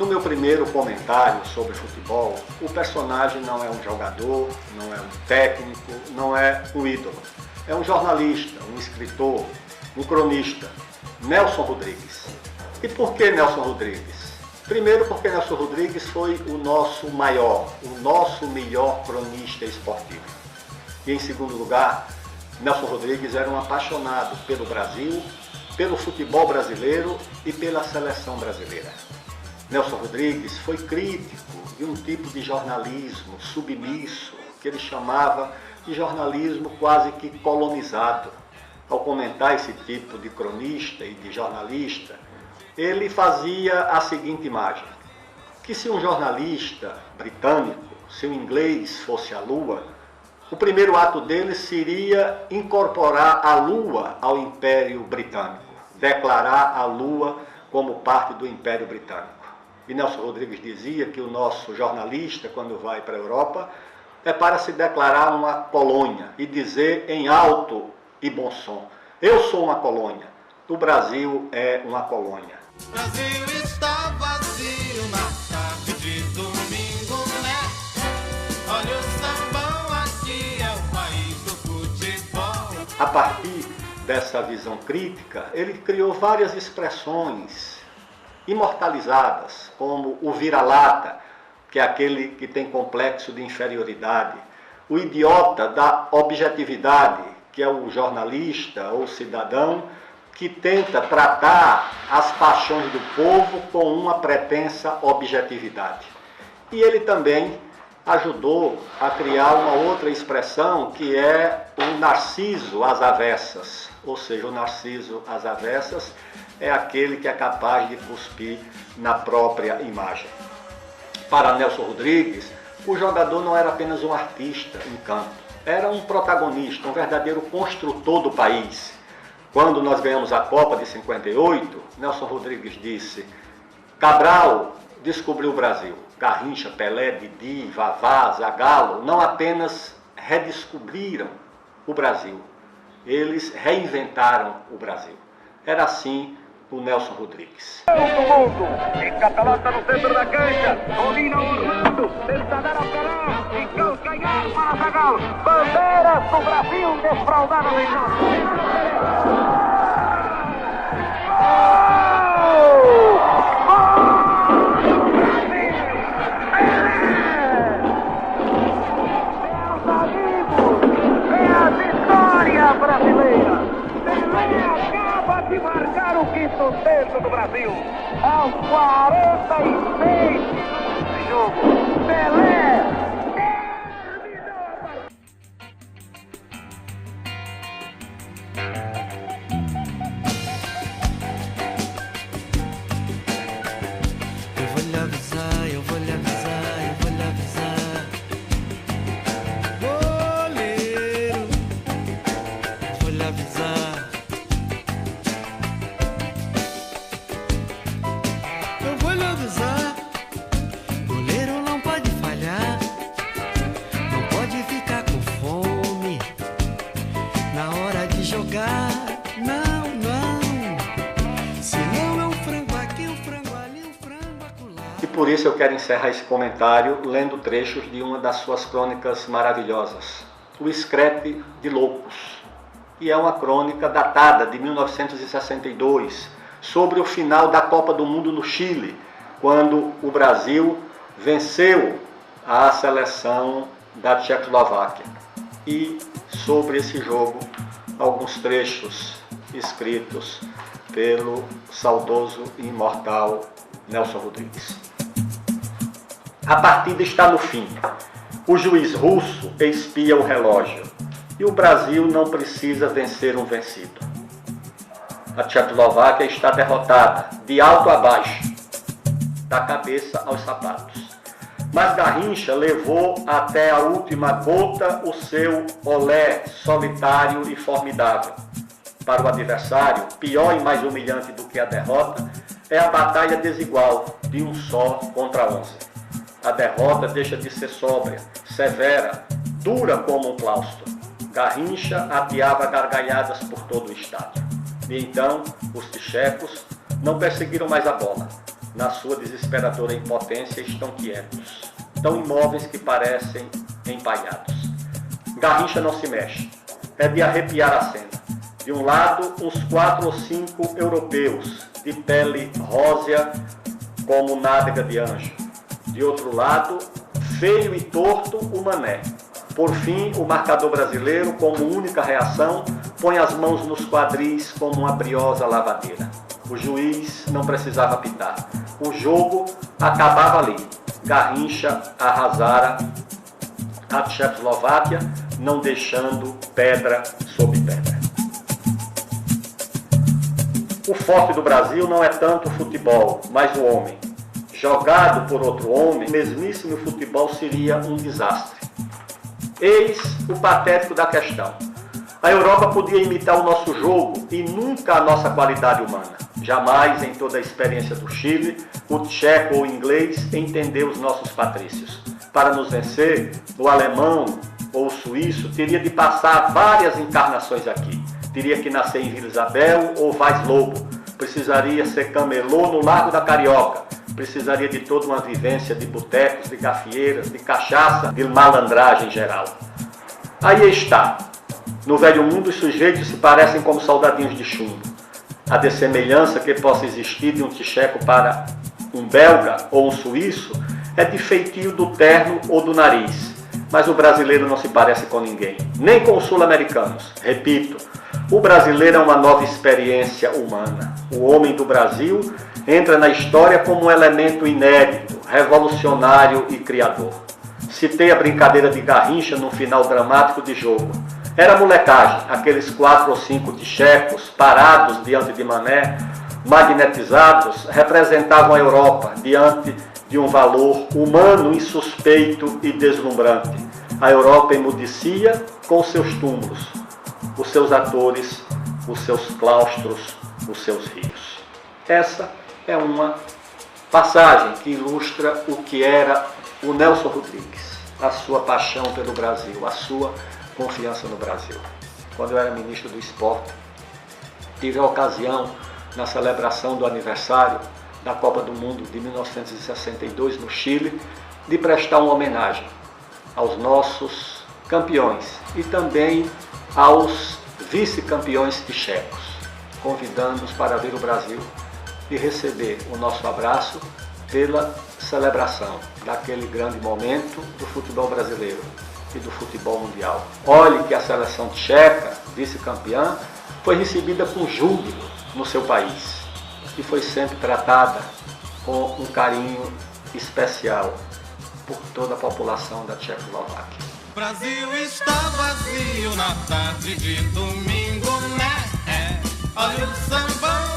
No meu primeiro comentário sobre futebol, o personagem não é um jogador, não é um técnico, não é um ídolo. É um jornalista, um escritor, um cronista, Nelson Rodrigues. E por que Nelson Rodrigues? Primeiro porque Nelson Rodrigues foi o nosso maior, o nosso melhor cronista esportivo. E em segundo lugar, Nelson Rodrigues era um apaixonado pelo Brasil, pelo futebol brasileiro e pela seleção brasileira. Nelson Rodrigues foi crítico de um tipo de jornalismo submisso, que ele chamava de jornalismo quase que colonizado. Ao comentar esse tipo de cronista e de jornalista, ele fazia a seguinte imagem, que se um jornalista britânico, se o inglês fosse a Lua, o primeiro ato dele seria incorporar a Lua ao Império Britânico, declarar a Lua como parte do Império Britânico. E Nelson Rodrigues dizia que o nosso jornalista, quando vai para a Europa, é para se declarar uma colônia e dizer em alto e bom som: eu sou uma colônia, o Brasil é uma colônia. O Brasil está vazio na tarde de domingo, né? Olha o sambão, aqui é o país do futebol. A partir dessa visão crítica, ele criou várias expressões imortalizadas, como o vira-lata, que é aquele que tem complexo de inferioridade, o idiota da objetividade, que é o jornalista ou cidadão que tenta tratar as paixões do povo com uma pretensa objetividade. E ele também ajudou a criar uma outra expressão que é o narciso às avessas, ou seja, o narciso às avessas é aquele que é capaz de cuspir na própria imagem. Para Nelson Rodrigues, o jogador não era apenas um artista em campo, era um protagonista, um verdadeiro construtor do país. Quando nós ganhamos a Copa de 58, Nelson Rodrigues disse: Cabral descobriu o Brasil. Garrincha, Pelé, Didi, Vavá, Zagallo não apenas redescobriram o Brasil, eles reinventaram o Brasil. Era assim o Nelson Rodrigues. Do mundo, encapelota no centro da cancha, domina Orlando, tenta dar ao Pelé, e calcanhar para Zagallo, bandeiras do Brasil desfraldado no brasileira. Pelé acaba de marcar o quinto terço do Brasil. Aos 46 de jogo. Pelé terminou a partida. Eu vou lhe avisar, eu vou lhe avisar, eu vou lhe avisar. Goleiro, vou lhe avisar. Eu vou lhe avisar. Goleiro não pode falhar, não pode ficar com fome na hora de jogar. Não, não. Se não é um frango aqui, um frango ali, um frango acolá. E por isso eu quero encerrar esse comentário lendo trechos de uma das suas crônicas maravilhosas, O Escrete de Loucos, que é uma crônica datada de 1962, sobre o final da Copa do Mundo no Chile, quando o Brasil venceu a seleção da Tchecoslováquia. E sobre esse jogo, alguns trechos escritos pelo saudoso e imortal Nelson Rodrigues. A partida está no fim. O juiz russo expia o relógio e o Brasil não precisa vencer um vencido. A Tchecoslováquia está derrotada, de alto a baixo, da cabeça aos sapatos. Mas Garrincha levou até a última gota o seu olé solitário e formidável. Para o adversário, pior e mais humilhante do que a derrota, é a batalha desigual de um só contra 11. A derrota deixa de ser sóbria, severa, dura como um claustro. Garrincha ateava gargalhadas por todo o estádio. E então, os tchecos não perseguiram mais a bola. na sua desesperadora impotência, estão quietos, tão imóveis que parecem empailhados. Garrincha não se mexe. É de arrepiar a cena. De um lado, uns 4 ou 5 europeus, de pele rósea como nádega de anjo. De outro lado, feio e torto, o Mané. Por fim, o marcador brasileiro, como única reação, põe as mãos nos quadris como uma briosa lavadeira. O juiz não precisava apitar. O jogo acabava ali. Garrincha arrasara a Tchecoslováquia, não deixando pedra sobre pedra. O forte do Brasil não é tanto o futebol, mas o homem. Jogado por outro homem, o mesmíssimo futebol seria um desastre. Eis o patético da questão. A Europa podia imitar o nosso jogo e nunca a nossa qualidade humana. Jamais, em toda a experiência do Chile, o tcheco ou o inglês entendeu os nossos patrícios. Para nos vencer, o alemão ou o suíço teria de passar várias encarnações aqui. Teria que nascer em Vila Isabel ou Vaz Lobo. Precisaria ser camelô no Largo da Carioca. Precisaria de toda uma vivência de botecos, de gafieiras, de cachaça, de malandragem geral. Aí está. No velho mundo, os sujeitos se parecem como soldadinhos de chumbo. A dessemelhança que possa existir de um tcheco para um belga ou um suíço é de feitio do terno ou do nariz. Mas o brasileiro não se parece com ninguém, nem com os sul-americanos. Repito, o brasileiro é uma nova experiência humana. O homem do Brasil entra na história como um elemento inédito, revolucionário e criador. Citei a brincadeira de Garrincha num final dramático de jogo. Era molecagem, aqueles 4 ou 5 tchecos parados diante de Mané, magnetizados, representavam a Europa diante de um valor humano, insuspeito e deslumbrante. A Europa emudecia com seus túmulos, os seus atores, os seus claustros, os seus rios. Essa é uma passagem que ilustra o que era o Nelson Rodrigues, a sua paixão pelo Brasil, a sua confiança no Brasil. Quando eu era ministro do Esporte, tive a ocasião, na celebração do aniversário da Copa do Mundo de 1962 no Chile, de prestar uma homenagem aos nossos campeões e também aos vice-campeões tchecos, convidando-os para vir ao Brasil e receber o nosso abraço pela celebração daquele grande momento do futebol brasileiro e do futebol mundial. Olhe que a seleção tcheca, vice-campeã, foi recebida com júbilo no seu país e foi sempre tratada com um carinho especial por toda a população da Tchecoslováquia. O Brasil está vazio na tarde de domingo, né? Olha o sambão.